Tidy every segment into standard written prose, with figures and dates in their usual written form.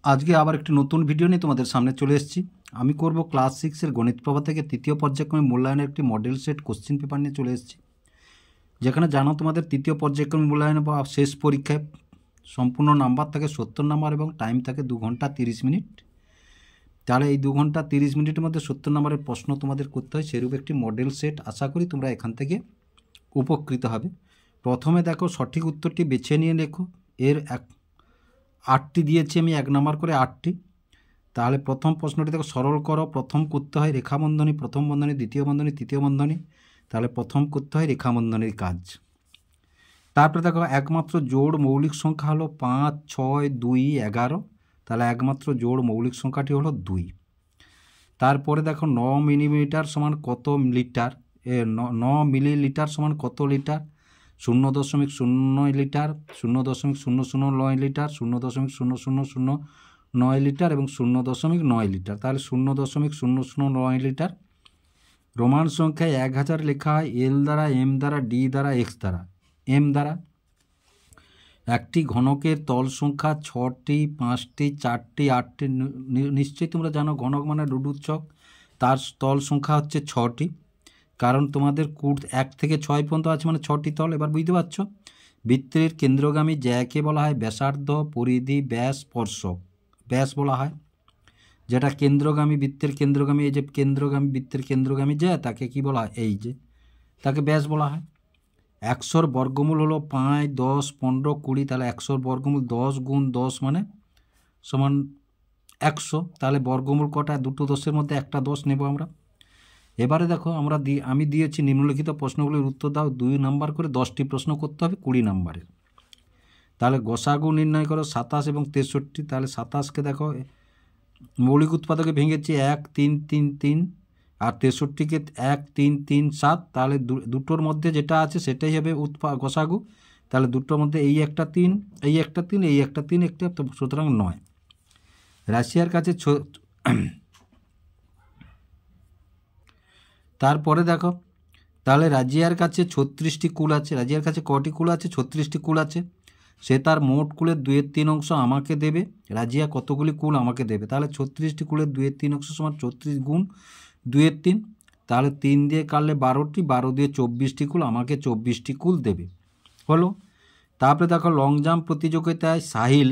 আজকে আবার একটি নতুন ভিডিও নিয়ে তোমাদের সামনে চলে এসেছি। আমি করব ক্লাস 6 এর গণিত প্রভা থেকে তৃতীয় পর্যায়ক্রমিক মূল্যায়নের একটি মডেল সেট কোশ্চেন পেপার নিয়ে চলে এসেছি, যেখানে জানো তোমাদের তৃতীয় পর্যায়ক্রমিক মূল্যায়নে বা শেষ পরীক্ষায় সম্পূর্ণ নাম্বার থাকে 70 নাম্বার এবং টাইম থাকে 2 ঘন্টা 30 মিনিট। তাহলে এই 2 ঘন্টা 30 মিনিটের মধ্যে 70 নাম্বারের প্রশ্ন তোমাদের করতে হয়, সেরূপ একটি মডেল সেট। আশা করি তোমরা এখান থেকে উপকৃত হবে। প্রথমে দেখো সঠিক উত্তরটি বেছে নিয়ে লেখো। এর 8টি দিয়েছি আমি 1 নাম্বার করে 8টি। তাহলে প্রথম প্রশ্নটি দেখো, সরল করো। প্রথম করতে হয় রেখাবন্ধনী, প্রথম বন্ধনী, দ্বিতীয় বন্ধনী, তৃতীয় বন্ধনী। তাহলে প্রথম করতে হয় রেখাবন্ধনীর কাজ। তারপরে দেখো একমাত্র জোড় মৌলিক সংখ্যা হলো 5, 6, 2, 11। তাহলে একমাত্র জোড় মৌলিক সংখ্যাটি হলো 2। তারপরে দেখো 9 মিলিমিটার সমান কত লিটার, 9 মিলিলিটার সমান কত লিটার। 0.09 লিটার, 0.009 লিটার, 0.0009 লিটার এবং 0.9 লিটার। তাহলে 0.009 লিটার। রোমান সংখ্যায় 1000 লেখা হয় এল দ্বারা, এম দ্বারা, ডি দ্বারা, এক্স দ্বারা। এম দ্বারা। একটি ঘনকের তল সংখ্যা 6টি, 5টি, 4টি, 8টি। নিশ্চয়ই তোমরা জানো ঘনক মানে রুডুচ্ছক, তার তল সংখ্যা হচ্ছে 6টি। কারণ তোমাদের 1 থেকে 6 পর্যন্ত আছে মানে 6টি তল। এবার বুঝতে পারছো। বৃত্তের কেন্দ্রগামী জ্যাকে বলা হয় ব্যাসার্ধ, পরিধি, ব্যাস, স্পর্শক। ব্যাস বলা হয় যেটা কেন্দ্রগামী বৃত্তের কেন্দ্রগামী, এই যে কেন্দ্রগামী বৃত্তের কেন্দ্রগামী জ্যা, তাকে কি বলা হয়, এই যে তাকে ব্যাস বলা হয়। 100 বর্গমূল হলো 5, 10, 15, 20। তাহলে 100 বর্গমূল 10 গুণ 10 মানে সমান 100। তাহলে বর্গমূল কটা, দুটো 10-এর মধ্যে একটা 10 নেব আমরা। এবারে দেখো আমি দিয়েছি নিম্নলিখিত প্রশ্নগুলির উত্তর দাও। 2 নাম্বার করে 10টি প্রশ্ন করতে হবে 20 নাম্বারের। তাহলে গসাগু নির্ণয় করো 27 এবং 63। তাহলে 27কে দেখো মৌলিক উৎপাদকে ভেঙেছি 1, 3, 3, 3 আর 63কে 1, 3, 3, 7। তাহলে দুটোর মধ্যে যেটা আছে সেটাই হবে গসাগু। তাহলে দুটোর মধ্যে এই একটা 3, এই একটা 3, এই একটা 3, একটা, সুতরাং 9। রাশিয়ার কাছে তারপরে দেখো, তাহলে রাজিয়ার কাছে 36টি কুল আছে। রাজিয়ার কাছে কটি কুল আছে? 36টি কুল আছে। সে তার মোট কুলের 2/3 অংশ আমাকে দেবে। রাজিয়া কতগুলি কুল আমাকে দেবে? তাহলে 36টি কুলের 2/3 অংশ সমান 34 গুণ 2/3। তাহলে 3 দিয়ে কাটলে 12টি, 12 দিয়ে 24টি কুল আমাকে 24টি কুল দেবে। হলো। তারপরে দেখো লং জাম্প প্রতিযোগিতায় সাহিল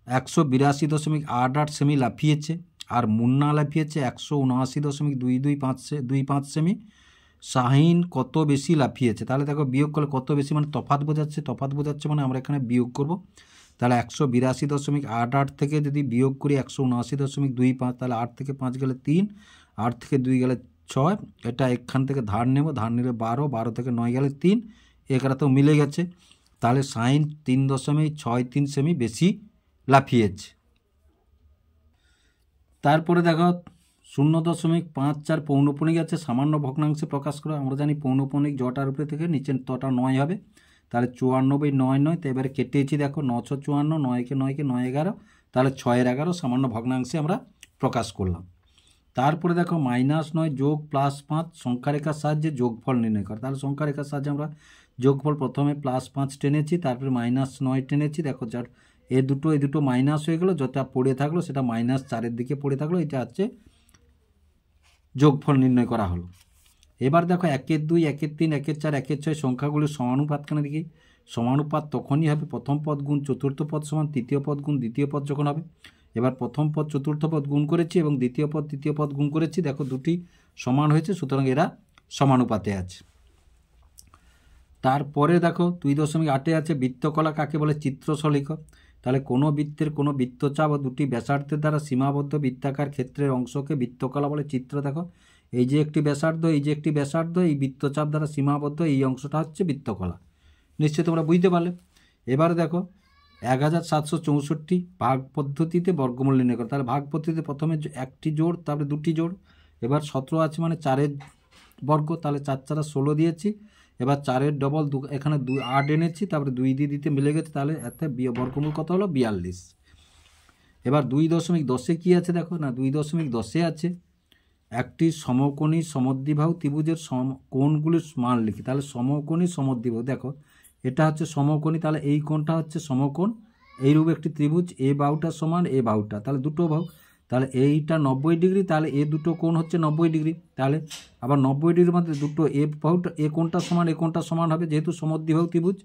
182.88 সেমি লাফিয়েছে আর মুন্না লাফিয়েছে 179.225 সেমি। শাহিন কত বেশি লাফিয়েছে? তাহলে দেখো বিয়োগ করলে কত বেশি মানে তফাৎ বোঝাচ্ছে মানে আমরা এখানে বিয়োগ করব। তাহলে 182.88 থেকে যদি বিয়োগ করি 179.25, তাহলে 8 থেকে 5 গেলে 3, 8 থেকে 2 গেলে 6। এটা এখান থেকে ধার নেব, ধার নিলে 12, 12 থেকে 9 গেলে 3। এখানেও মিলে গেছে। তাহলে শাহিন 3.63 সেমি বেশি লাফিয়েছে। তারপরে দেখো 0.54 পৌনঃপুনিক আছে, সামান্য ভগ্নাংশে প্রকাশ করা। আমরা জানি পৌনঃপুনিক জটার উপরে থেকে নিচের তটা 9 হবে। তাহলে 54/9, তো এবারে কেটেছি দেখো 954, 9কে 9কে 9, 11। তাহলে 6/11 সামান্য ভগ্নাংশে আমরা প্রকাশ করলাম। তারপরে দেখো -9 যোগ +5 সংখ্যারেখার সাহায্যে যোগফল নির্ণয় করা। তাহলে সংখ্যারেখার সাহায্যে আমরা যোগফল প্রথমে +5 টেনেছি, তারপরে -9 টেনেছি। দেখো যার এই দুটো মাইনাস হয়ে গেলো, যেটা পড়ে থাকলো সেটা -4-এর দিকে পড়ে থাকলো। এটা হচ্ছে যোগফল নির্ণয় করা হলো। এবার দেখো 1-এর 2, 1-এর 3, 1-এর 4, 1-এর 6 সংখ্যাগুলির সমানুপাতখানে দেখি। সমানুপাত তখনই হবে প্রথম পদ গুণ চতুর্থ পদ সমান তৃতীয় পদ গুণ দ্বিতীয় পদ যখন হবে। এবার প্রথম পদ চতুর্থ পদ গুণ করেছি এবং দ্বিতীয় পদ তৃতীয় পদ গুণ করেছি। দেখো দুটি সমান হয়েছে, সুতরাং এরা সমানুপাতে আছে। তারপরে দেখো 2.8 আছে বৃত্তকলা কাকে বলে? চিত্র সলিখ। তাহলে কোনো বৃত্তের কোনো বৃত্তচাপ ও দুটি ব্যাসার্ধের দ্বারা সীমাবদ্ধ বৃত্তাকার ক্ষেত্রের অংশকে বৃত্তকলা বলে। চিত্র দেখো, এই যে একটি ব্যাসার্ধ, এই যে একটি ব্যাসার্ধ, এই বৃত্তচাপ দ্বারা সীমাবদ্ধ এই অংশটা হচ্ছে বৃত্তকলা। নিশ্চয়ই তোমরা বুঝতে পারলে। এবার দেখো 1764 ভাগ পদ্ধতিতে বর্গমূল নির্ণয় করো। তাহলে ভাগ পদ্ধতিতে প্রথমে একটি জোড়, তারপরে দুটি জোড়। এবার 17 আছে মানে 4-এর বর্গ, তাহলে 4 × 16 দিয়েছি। এবার 4-এর ডবল এখানে 8 এনেছি, তারপরে 2 দিয়ে দিতে মিলে গেছে। তাহলে এতে বর্গমূল কত হলো? 42। এবার 2.10-এ কী আছে দেখো না, 2.10-এ আছে একটি সমকোণী সমদ্বিবাহু ত্রিভুজের কোণগুলির মান লিখি। তাহলে সমকোণী সমদ্বিবাহু, দেখো এটা হচ্ছে সমকোণী, তাহলে এই কোণটা হচ্ছে সমকোণ এইরূপ একটি ত্রিভুজ এ বাহুটা সমান এ বাহুটা, তাহলে দুটো বাহু, তাহলে এইটা 90 ডিগ্রি, তাহলে এ দুটো কোণ হচ্ছে 90 ডিগ্রি। তাহলে আবার 90 ডিগ্রির মধ্যে দুটো এ বাহুটা এ কোণটা সমান এ কোণটা সমান হবে, যেহেতু সমদ্বিবাহু ত্রিভুজ,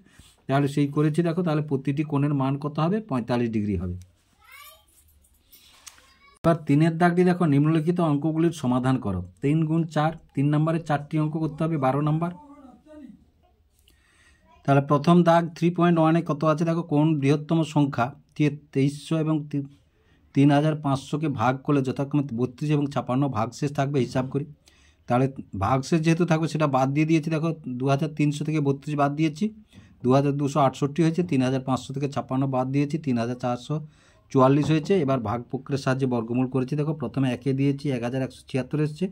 তাহলে সেই করেছি দেখো। তাহলে প্রতিটি কোণের মান কত হবে? 45 ডিগ্রি হবে। এবার 3-এর দাগটি দেখো, নিম্নলিখিত অঙ্কগুলির সমাধান করো। 3 গুণ 4, 3 নম্বরে 4টি অঙ্ক করতে হবে, 12 নম্বর। তাহলে প্রথম দাগ 3.1-এ কত আছে দেখো, কোন বৃহত্তম সংখ্যা 2300 এবং 3500কে ভাগ করলে যথাক্রমে 32 এবং 56 ভাগশেষ থাকবে, হিসাব করি। তাহলে ভাগশেষ যেহেতু থাকবে সেটা বাদ দিয়ে দিয়েছি দেখো, 2300 থেকে 32 বাদ দিয়েছি, 2268 হয়েছে, 3500 থেকে 56 বাদ দিয়েছি, 3444 হয়েছে। এবার ভাগ প্রক্রিয়ার সাহায্যে বর্গমূল করেছি দেখো, প্রথমে 1-এ দিয়েছি 1176 এসছে,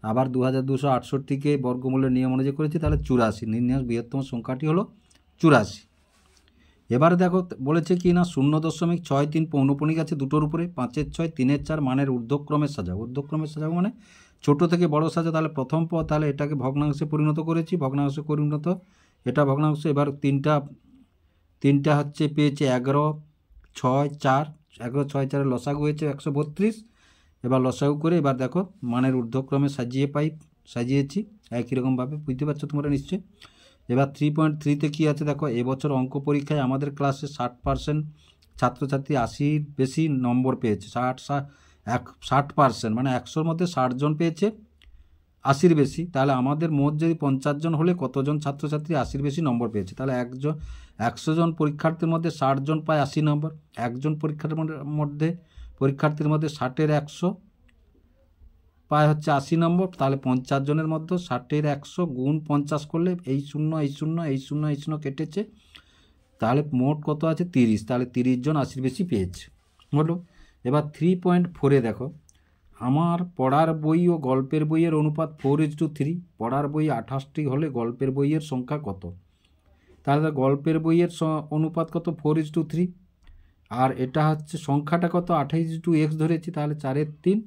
আবার 2268কে বর্গমূলের নিয়ম অনুযায়ী করেছি, তাহলে 84। নির্ণয় বৃহত্তম সংখ্যাটি হলো 84। এবারে দেখো বলেছে কি না, 0.63 পৌনঃপুনিক আছে দুটোর উপরে, 5-এর 6, 3-এর 4 মানের ঊর্ধ্বক্রমে সাজাও। ঊর্ধ্বক্রমে সাজাও মানে ছোট থেকে বড় সাজা। তাহলে প্রথম পদ, তাহলে এটাকে ভগ্নাংশে পরিণত করেছি, ভগ্নাংশে পরিণত, এটা ভগ্নাংশ। এবার তিনটা হচ্ছে পেয়েছে 11, 6, 4, 11, 6, 4 লসাগু হয়েছে 132। এবার লসাগু করে এবার দেখো মানের ঊর্ধ্বক্রমে সাজিয়েছি একই রকমভাবে, বুঝতে পারছো তোমরা নিশ্চয়ই। এবার 3.3-তে কী আছে দেখো, এবছর অঙ্ক পরীক্ষায় আমাদের ক্লাসে 60% ছাত্রছাত্রী 80-র বেশি নম্বর পেয়েছে। 60% মানে 100-র মধ্যে 60 জন পেয়েছে 80-র বেশি। তাহলে আমাদের মোট যদি 50 জন হলে কতজন ছাত্রছাত্রী 80-র বেশি নম্বর পেয়েছে? তাহলে 100 জন পরীক্ষার্থীর মধ্যে 60 জন পায় 80 নম্বর, একজন পরীক্ষার্থীর মধ্যে 60-এর 100 পায় হচ্ছে 80 নম্বর। তাহলে 50 জনের মধ্যে 60-এর 100 গুণ 50 করলে এই 0 এই 0 এই 0 এই 0 কেটেছে, তাহলে মোট কত আছে 30। তাহলে 30 জন 80-র বেশি পেয়েছে হলো। এবার 3.4-এ দেখো, আমার পড়ার বই ও গল্পের বইয়ের অনুপাত 4:3। পড়ার বই 28টি হলে গল্পের বইয়ের সংখ্যা কত? তাহলে গল্পের বইয়ের অনুপাত কত? 4:3। আর এটা হচ্ছে সংখ্যাটা কত? 28x ধরেছি, তাহলে 4-এর 3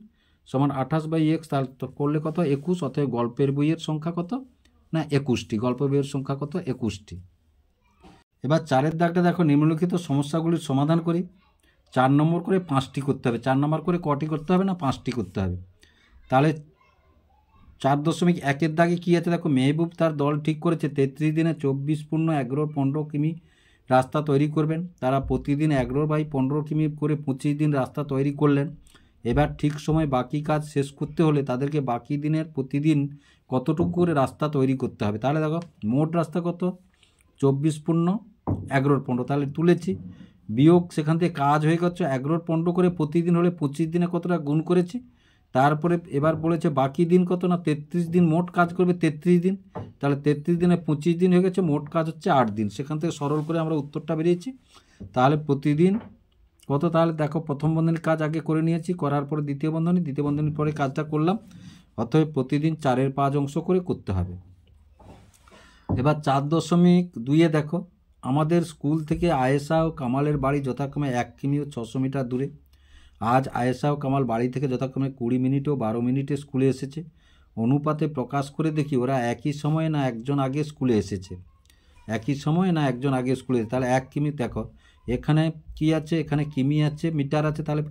সমান 28/x, তাহলে করলে কত? 21। অতএব গল্পের বইয়ের সংখ্যা কত? না 21টি। গল্পের বইয়ের সংখ্যা কত? 21টি। এবার 4-এর দাগটা দেখো, নিম্নলিখিত সমস্যাগুলির সমাধান করি। 4 নম্বর করে 5টি করতে হবে। 4 নম্বর করে কটি করতে হবে? না 5টি করতে হবে। তাহলে 4.1-এর দাগে কী আছে দেখো, মেহবুব তার দল ঠিক করেছে 33 দিনে 24 পূর্ণ 11-15 কিমি রাস্তা তৈরি করবেন। তারা প্রতিদিন 11/15 কিমি করে 25 দিন রাস্তা তৈরি করলেন। এবার ঠিক সময় বাকি কাজ শেষ করতে হলে তাদেরকে বাকি দিনের প্রতিদিন কতটুকু করে রাস্তা তৈরি করতে হবে? তাহলে দেখো মোট রাস্তা কত? 24 পূর্ণ 11-15, তাহলে তুলেছি, বিয়োগ সেখান থেকে কাজ হয়ে গেছে 11-15 করে প্রতিদিন হলে 25 দিনে কতটা গুণ করেছি। তারপরে এবার বলেছে বাকি দিন কত? না 33 দিন, মোট কাজ করবে 33 দিন। তাহলে 33 দিনে 25 দিন হয়ে গেছে, মোট কাজ হচ্ছে 8 দিন। সেখান থেকে সরল করে আমরা উত্তরটা বেরিয়েছি। তাহলে প্রতিদিন কত? তাহলে দেখো প্রথম বন্ধনীর কাজ আগে করে নিয়েছি, করার পরে দ্বিতীয় বন্ধনীর পরে কাজটা করলাম। অতএব প্রতিদিন 4-এর 5 অংশ করে করতে হবে। এবার 4.2-এ দেখো, আমাদের স্কুল থেকে আয়েশা ও কামালের বাড়ি যথাক্রমে 1 কিমি ও 600 মিটার দূরে। আজ আয়েশা ও কামাল বাড়ি থেকে যথাক্রমে 20 মিনিট ও 12 মিনিটে স্কুলে এসেছে। অনুপাতে প্রকাশ করে দেখি ওরা একই সময়ে না একজন আগে স্কুলে এসেছে। একই সময়ে না একজন আগে স্কুলে এসেছে। তাহলে 1 কিমি দেখো, এখানে কি আছে? এখানে কিমি আছে, মিটার আছে, তাহলে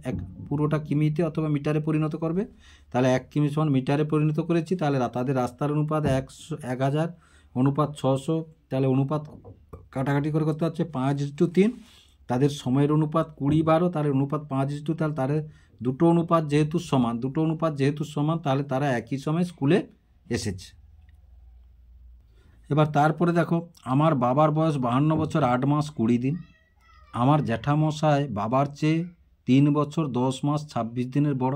পুরোটা কিমিতে অথবা মিটারে পরিণত করবে। তাহলে 1 কিমি সমান মিটারে পরিণত করেছি। তাহলে তাদের রাস্তার অনুপাত 1000 অনুপাত 600, তাহলে অনুপাত কাটাকাটি করে করতে হচ্ছে 5:3। তাদের সময়ের অনুপাত 20-12, তাহলে অনুপাত 5:2, তাহলে তাদের দুটো অনুপাত যেহেতু সমান তাহলে তারা একই সময় স্কুলে এসেছে। এবার তারপরে দেখো, আমার বাবার বয়স 52 বছর 8 মাস 20 দিন। আমার জ্যাঠামশাই বাবার চেয়ে 3 বছর 10 মাস 26 দিনের বড়।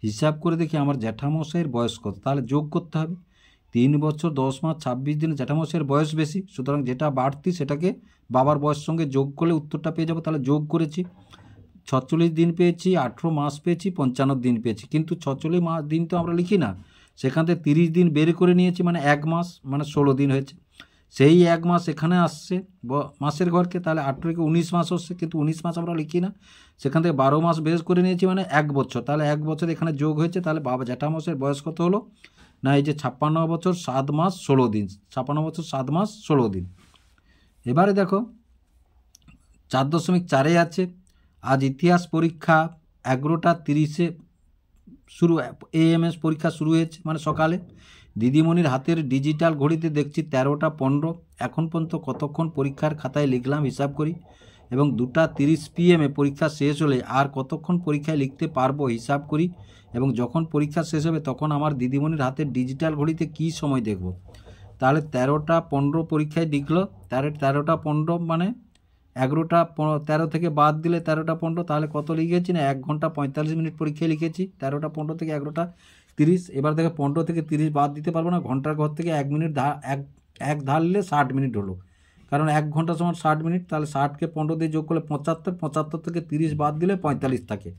হিসাব করে দেখি আমার জ্যাঠামশাইয়ের বয়স কত? তাহলে যোগ করতে হবে। 3 বছর 10 মাস 26 দিনে জ্যাঠামশাইয়ের বয়স বেশি, সুতরাং যেটা বাড়তি সেটাকে বাবার বয়সের সঙ্গে যোগ করলে উত্তরটা পেয়ে যাবো। তাহলে যোগ করেছি, 46 দিন পেয়েছি, 18 মাস পেয়েছি, 55 দিন পেয়েছি। কিন্তু 46 দিন তো আমরা লিখি না, সেখান থেকে 30 দিন বের করে নিয়েছি, মানে 1 মাস, মানে 16 দিন হয়েছে। সেই 1 মাস এখানে আসছে মাসের ঘরকে, তাহলে 18 কে 19 মাস হচ্ছে, কিন্তু 19 মাস আমরা লিখি না, সেখান থেকে 12 মাস বের করে নিয়েছি, মানে 1 বছর। তাহলে 1 বছর এখানে যোগ হয়েছে। তাহলে বাবা জ্যাঠামশাইয়ের বয়স কত হলো? না এই যে 56 বছর 7 মাস 16 দিন, 56 বছর 7 মাস 16 দিন। এবারে দেখো 4.4 আছে। আজ ইতিহাস পরীক্ষা 11:30 শুরু, এএমএস পরীক্ষা শুরু হয়েছে, মানে সকালে। দিদিমণির হাতের ডিজিটাল ঘড়িতে দেখছি 13:15। এখন পর্যন্ত কতক্ষণ পরীক্ষার খাতায় লিখলাম হিসাব করি, এবং 2:30 PM পরীক্ষা শেষ হলে আর কতক্ষণ পরীক্ষায় লিখতে পারবো হিসাব করি, এবং যখন পরীক্ষা শেষ হবে তখন আমার দিদিমণির হাতের ডিজিটাল ঘড়িতে কী সময় দেখব। তাহলে 13:15 পরীক্ষায় লিখলো, 13:15 মানে 11:13 থেকে বাদ দিলে 13:15, তাহলে কত লিখেছি না 1 ঘন্টা 45 মিনিট পরীক্ষায় লিখেছি। 13:15 থেকে 11:30। এবার দেখো 15 থেকে 30 বাদ দিতে পারবো না, ঘন্টার ঘর থেকে 1 মিনিট এক ধারলে 60 মিনিট হলো, কারণ 1 ঘন্টা সমান 60 মিনিট। তাহলে 60কে 15 দিয়ে যোগ করলে 75, 75 থেকে 30 বাদ দিলে 45 থাকে।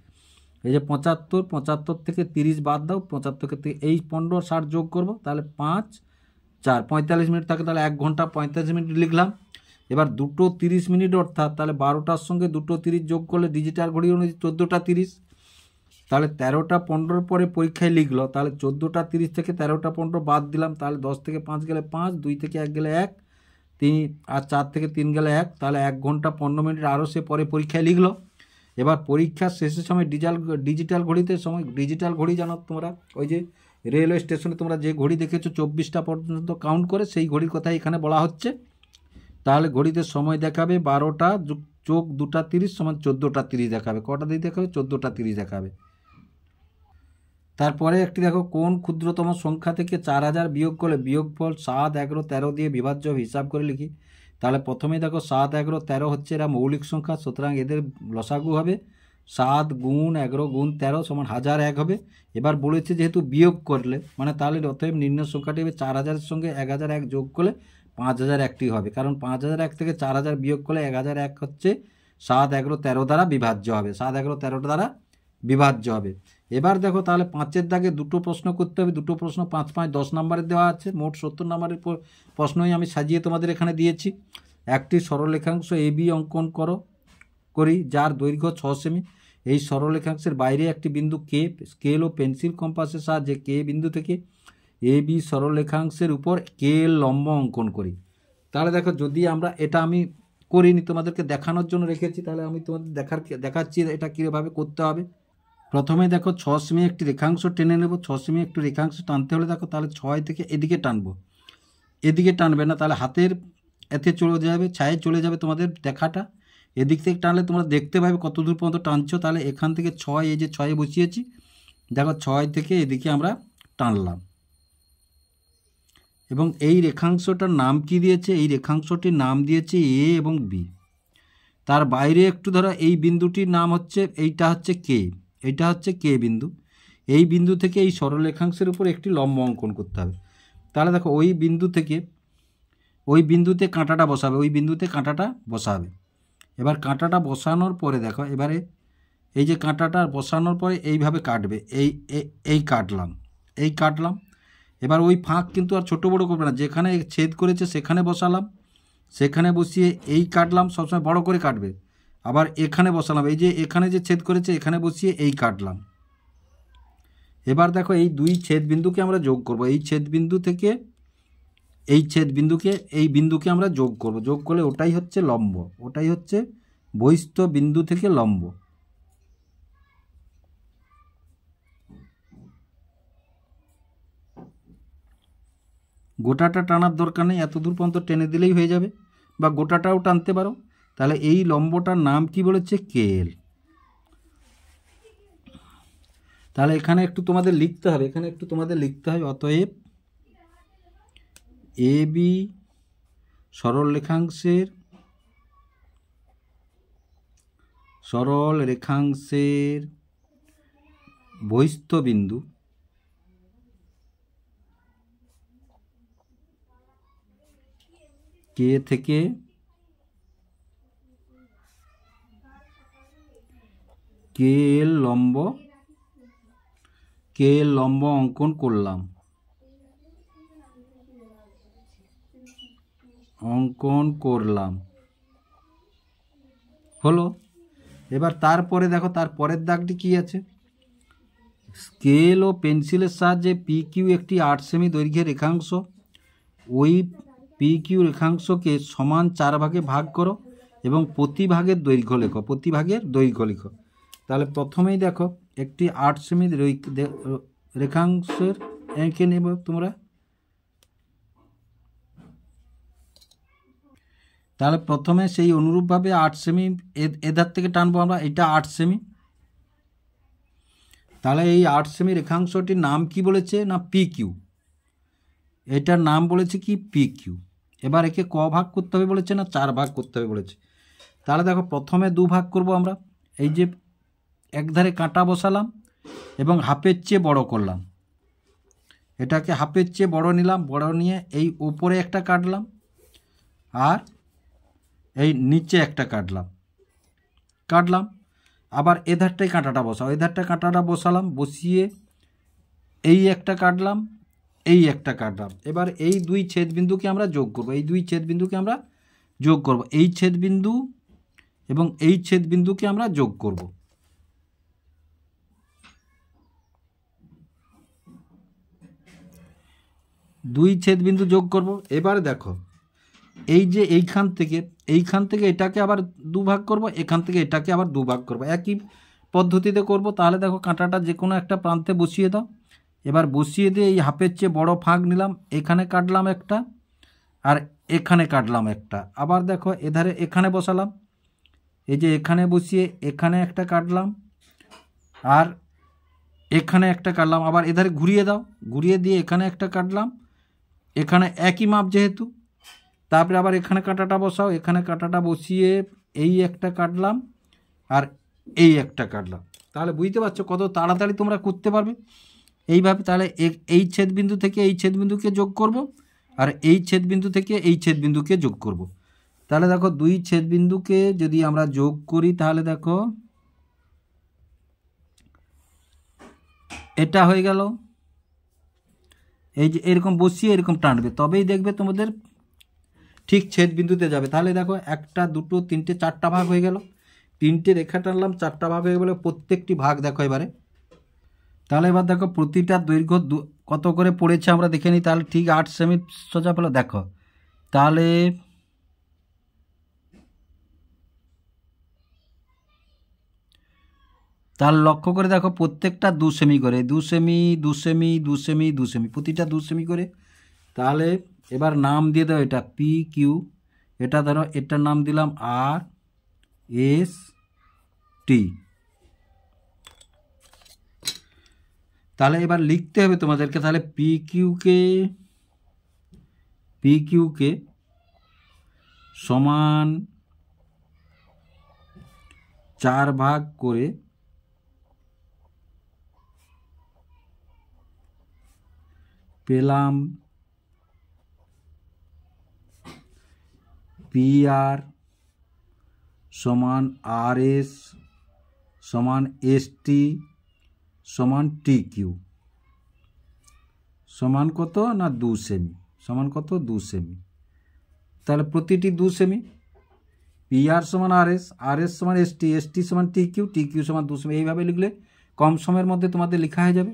এই যে 75, 75 থেকে 30 বাদ দাও, 75 থেকে এই 15 আর 60 যোগ করবো, তাহলে 5, 4, 45 মিনিট থাকে। তাহলে 1 ঘন্টা 45 মিনিট লিখলাম। এবার 2:30 মিনিট, অর্থাৎ তাহলে 12টার সঙ্গে 2:30 যোগ করলে ডিজিটাল ঘড়ি অনুযায়ী 14:30। তাহলে 13:15 পরে পরীক্ষায় লিখলো, তাহলে 14:30 থেকে 13:15 বাদ দিলাম, তাহলে 10 থেকে 5 গেলে 5, 2 থেকে 1 গেলে 1, 3 আর 4 থেকে 3 গেলে 1, তাহলে 1 ঘন্টা 15 মিনিট আরও সে পরে পরীক্ষায় লিখলো। এবার পরীক্ষার শেষের সময় ডিজিটাল ঘড়িতে সময়, ডিজিটাল ঘড়ি জানো তোমরা, ওই যে রেলওয়ে স্টেশনে তোমরা যে ঘড়ি দেখেছো 24টা পর্যন্ত কাউন্ট করে, সেই ঘড়ির কথাই এখানে বলা হচ্ছে। তাহলে ঘড়িতে সময় দেখাবে 12টা যোগ 2:30 সমান 14:30 দেখাবে। কটা দিয়ে দেখাবে? 14:30 দেখাবে। তারপরে একটি দেখো, কোন ক্ষুদ্রতম সংখ্যা থেকে 4000 বিয়োগ করলে বিয়োগফল 7, 11, 13 দিয়ে বিভাজ্য হিসাব করে লিখি। তাহলে প্রথমেই দেখো 7, 11, 13 হচ্ছে এরা মৌলিক সংখ্যা, সুতরাং এদের লসাগু হবে 7 গুণ 11 গুণ 13 সমান 1001 হবে। এবার বলেছে যেহেতু বিয়োগ করলে, মানে তাহলে অতএব নির্ণয় সংখ্যাটি হবে 4000-এর সঙ্গে 1001 যোগ করলে 5001টি হবে, কারণ 5001 থেকে 4000 বিয়োগ করলে 1001 হচ্ছে 7, 11, 13 দ্বারা বিভাজ্য হবে, 7, 11, 13 দ্বারা বিভাজ্য হবে। এবার দেখো তাহলে 5-এর দাগে দুটো প্রশ্ন করতে হবে, দুটো প্রশ্ন 5, 5, 10 নম্বরের দেওয়া আছে, মোট 70 নম্বরের প্রশ্নই আমি সাজিয়ে তোমাদের এখানে দিয়েছি। একটি সরলরেখাংশ AB অঙ্কন করি যার দৈর্ঘ্য 6 সেমি। এই সরলরেখাংশের বাইরে একটি বিন্দু K, স্কেল ও পেন্সিল কম্পাসের সাহায্যে K বিন্দু থেকে AB সরলরেখাংশের উপর K লম্ব অঙ্কন করি। তাহলে দেখো, যদি আমরা এটা আমি করিনি, তোমাদেরকে দেখানোর জন্য রেখেছি, তাহলে আমি তোমাদের দেখাচ্ছি এটা কীভাবে করতে হবে। প্রথমে দেখো 6 সেমি একটি রেখাংশ টেনে নেব। 6 সেমি একটি রেখাংশ টানতে হলে দেখো, তাহলে 6 থেকে এদিকে টানবো, এদিকে টানবে না, তাহলে হাতের এতে চলে যাবে, ছায়ে চলে যাবে তোমাদের দেখাটা। এদিক থেকে টানলে তোমরা দেখতে পাবে কত দূর পর্যন্ত টানছো। তাহলে এখান থেকে 6, এই যে 6-এ বসিয়েছি, দেখো 6 থেকে এদিকে আমরা টানলাম, এবং এই রেখাংশটার নাম কি দিয়েছে? এই রেখাংশটির নাম দিয়েছে A এবং B। তার বাইরে একটু ধরো এই বিন্দুটির নাম হচ্ছে, এইটা হচ্ছে K, এইটা হচ্ছে K বিন্দু। এই বিন্দু থেকে এই সরলরেখাংশের উপর একটি লম্ব অঙ্কন করতে হবে। তাহলে দেখো ওই বিন্দু থেকে ওই বিন্দুতে কাঁটাটা বসাবে, ওই বিন্দুতে কাঁটাটা বসাবে। এবার কাঁটাটা বসানোর পরে দেখো, এবারে এই যে কাঁটাটা বসানোর পরে এইভাবে কাটবে, এই কাটলাম। এবার ওই ফাঁক কিন্তু আর ছোটো বড়ো করবে না, যেখানে ছেদ করেছে সেখানে বসালাম, সেখানে বসিয়ে এই কাটলাম, সবসময় বড় করে কাটবে। আবার এখানে বসালাম, এই যে এখানে যে ছেদ করেছে এখানে বসিয়ে এই কাটলাম। এবার দেখো এই দুই ছেদ বিন্দুকে আমরা যোগ করব, এই ছেদ বিন্দু থেকে এই বিন্দুকে আমরা যোগ করব, যোগ করলে ওটাই হচ্ছে লম্ব, ওটাই হচ্ছে বহিস্থ বিন্দু থেকে লম্ব। গোটাটা টানার দরকার নেই, এত দূর পর্যন্ত টেনে দিলেই হয়ে যাবে, বা গোটাটাও টানতে পারো। তাহলে এই লম্বটার নাম কি বলেছে? KL। তাহলে এখানে একটু তোমাদের লিখতে হবে, অতএব AB সরল রেখাংশের বহিস্থ বিন্দু K থেকে KL লম্ব অঙ্কন করলাম, হলো। এবার তারপরে দেখো তারপরের দাগটি কি আছে? স্কেল ও পেন্সিলের সাহায্যে PQ একটি 8 সেমি দৈর্ঘ্যের রেখাংশ। ওই PQ রেখাংশকে সমান 4 ভাগে ভাগ করো এবং প্রতি ভাগের দৈর্ঘ্য লেখো, প্রতি ভাগের দৈর্ঘ্য লিখো। তাহলে প্রথমেই দেখো একটি 8 সেমি রেখাংশের এঁকে নেব তোমরা। তাহলে প্রথমে সেই অনুরূপভাবে 8 সেমি এধার থেকে টানবো আমরা, এটা 8 সেমি। তাহলে এই 8 সেমি রেখাংশটির নাম কি বলেছে না পি কিউ, এটার নাম বলেছে কি পি কিউ। এবার একে ক ভাগ করতে হবে বলেছে না 4 ভাগ করতে হবে বলেছে। তাহলে দেখো প্রথমে 2 ভাগ করব আমরা, এই যে একধারে কাঁটা বসালাম এবং হাফের চেয়ে বড় করলাম, এটাকে হাফের চেয়ে বড় নিলাম, বড় নিয়ে এই উপরে একটা কাটলাম আর এই নিচে একটা কাটলাম। আবার এধারটাই কাঁটাটা বসাও, এধারটায় কাঁটাটা বসালাম, বসিয়ে এই একটা কাটলাম, এই একটা কাটলাম। এবার এই 2 ছেদবিন্দুকে আমরা যোগ করব, এই 2 ছেদবিন্দুকে আমরা যোগ করব, এই ছেদবিন্দু এবং এই ছেদবিন্দুকে আমরা যোগ করব। দুই ছেদবিন্দু যোগ করব। এবারে দেখো এই যে এইখান থেকে এটাকে আবার 2 ভাগ করব, এখান থেকে এটাকে আবার 2 ভাগ করব, একই পদ্ধতিতে করব। তাহলে দেখো কাঁটাটা যে কোনো একটা প্রান্তে বসিয়ে দাও। এবার বসিয়ে দিয়ে এই হাফের চেয়ে বড় ফাঁক নিলাম, এখানে কাটলাম একটা আর এখানে কাটলাম একটা। আবার দেখো এধারে এখানে বসালাম, এই যে এখানে বসিয়ে এখানে একটা কাটলাম আর এখানে একটা কাটলাম। আবার এধারে ঘুরিয়ে দাও, ঘুরিয়ে দিয়ে এখানে একটা কাটলাম, এখানে একই মাপ যেহেতু। তারপরে আবার এখানে কাঁটাটা বসাও, এখানে কাঁটাটা বসিয়ে এই একটা কাটলাম আর এই একটা কাটলাম। তাহলে বুঝতে পারছো কত তাড়াতাড়ি তোমরা করতে পারবে এইভাবে। তাহলে এই ছেদবিন্দু থেকে এই ছেদবিন্দুকে যোগ করব আর এই ছেদবিন্দু থেকে এই ছেদবিন্দুকে যোগ করব। তাহলে দেখো 2 ছেদবিন্দুকে যদি আমরা যোগ করি, তাহলে দেখো এটা হয়ে গেল। এই যে এরকম বসিয়ে এরকম টানবে, তবেই দেখবে তোমাদের ঠিক ছেদবিন্দুতে যাবে। তাহলে দেখো 1 2 3 4টা ভাগ হয়ে গেল, 3টে রেখা টানলাম, 4টা ভাগ হয়ে গেল। প্রত্যেকটি ভাগ দেখো এবারে। তাহলে এবার দেখো প্রতিটা দৈর্ঘ্য কত করে পড়েছে আমরা দেখে নিই। তাহলে ঠিক 8 সেমি সোজা পেলো দেখো। তাহলে লক্ষ্য করে দেখো প্রত্যেকটা 2 সেমি করে, 2 সেমি 2 সেমি 2 সেমি 2 সেমি, প্রতিটা 2 সেমি করে। তাহলে এবার নাম দিয়ে দাও এটা পি কিউ, এটা ধরো এটার নাম দিলাম আর এস টি। তাহলে এবার লিখতে হবে তোমাদেরকে। তাহলে পি কিউকে সমান 4 ভাগ করে পেলাম পি আর সমান আর এস সমান এস টি সমান টি কিউ সমান কত না 2 সেমি, সমান কত 2 সেমি। তাহলে প্রতিটি 2 সেমি। পি আর সমান আর এস সমান এস টি সমান টি কিউ সমান 2 সেমি। এইভাবে লিখলে কম সময়ের মধ্যে তোমাদের লেখা হয়ে যাবে।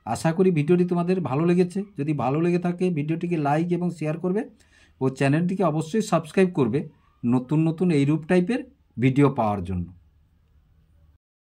আশা করি ভিডিওটি তোমাদের ভালো লেগেছে। যদি ভালো লেগে থাকে ভিডিওটিকে লাইক এবং শেয়ার করবে ও চ্যানেলটিকে অবশ্যই সাবস্ক্রাইব করবে নতুন নতুন এইরূপ টাইপের ভিডিও পাওয়ার জন্য।